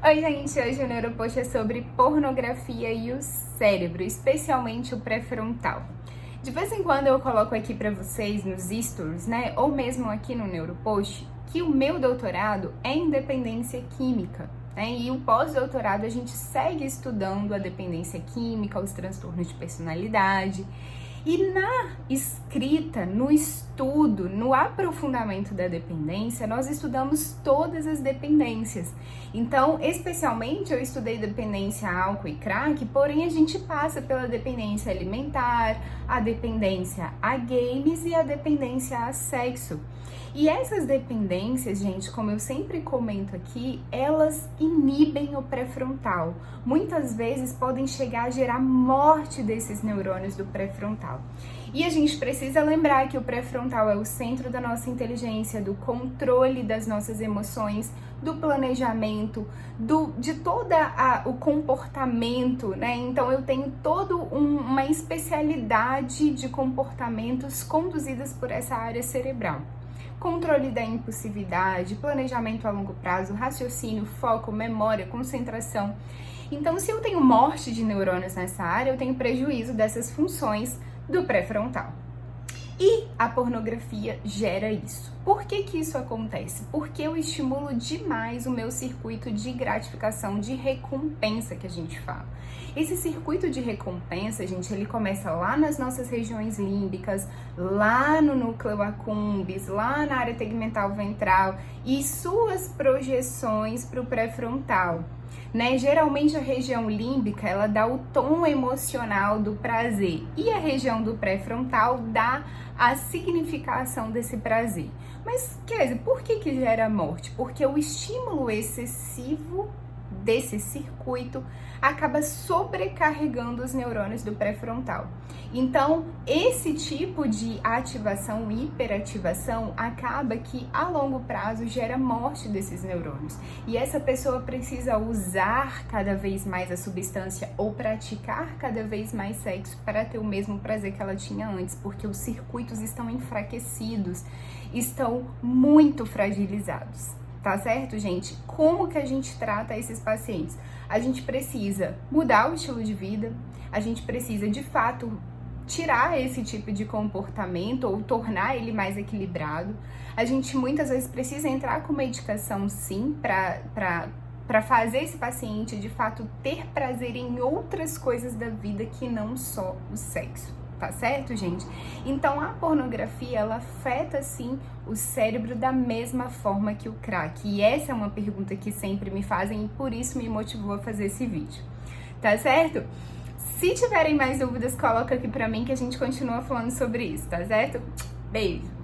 Oi, gente! Hoje o Neuropost é sobre pornografia e o cérebro, especialmente o pré-frontal. De vez em quando eu coloco aqui para vocês nos stories, né, ou mesmo aqui no Neuropost, que o meu doutorado é em dependência química, né, e o pós-doutorado a gente segue estudando a dependência química, os transtornos de personalidade. E na escrita, no estudo, no aprofundamento da dependência, nós estudamos todas as dependências. Então, especialmente, eu estudei dependência a álcool e crack, porém a gente passa pela dependência alimentar, a dependência a games e a dependência a sexo. E essas dependências, gente, como eu sempre comento aqui, elas inibem o pré-frontal. Muitas vezes podem chegar a gerar morte desses neurônios do pré-frontal. E a gente precisa lembrar que o pré-frontal é o centro da nossa inteligência, do controle das nossas emoções, do planejamento, de todo o comportamento, né? Então eu tenho toda uma especialidade de comportamentos conduzidas por essa área cerebral. Controle da impulsividade, planejamento a longo prazo, raciocínio, foco, memória, concentração. Então, se eu tenho morte de neurônios nessa área, eu tenho prejuízo dessas funções do pré-frontal. E a pornografia gera isso. Por que isso acontece? Porque eu estimulo demais o meu circuito de gratificação, de recompensa que a gente fala. Esse circuito de recompensa, gente, ele começa lá nas nossas regiões límbicas, lá no núcleo accumbens, lá na área tegmental ventral e suas projeções para o pré-frontal. Né? Geralmente a região límbica, ela dá o tom emocional do prazer e a região do pré-frontal dá a significação desse prazer. Mas, Kézia, por que gera morte? Porque o estímulo excessivo desse circuito acaba sobrecarregando os neurônios do pré-frontal. Então, esse tipo de ativação, hiperativação, acaba que a longo prazo gera morte desses neurônios. E essa pessoa precisa usar cada vez mais a substância ou praticar cada vez mais sexo para ter o mesmo prazer que ela tinha antes, porque os circuitos estão enfraquecidos, estão muito fragilizados. Tá certo, gente? Como que a gente trata esses pacientes? A gente precisa mudar o estilo de vida, a gente precisa, de fato, tirar esse tipo de comportamento ou tornar ele mais equilibrado. A gente muitas vezes precisa entrar com medicação, sim, para fazer esse paciente, de fato, ter prazer em outras coisas da vida que não só o sexo. Tá certo, gente? Então, a pornografia, ela afeta, sim, o cérebro da mesma forma que o crack. E essa é uma pergunta que sempre me fazem e por isso me motivou a fazer esse vídeo. Tá certo? Se tiverem mais dúvidas, coloca aqui pra mim que a gente continua falando sobre isso, tá certo? Beijo!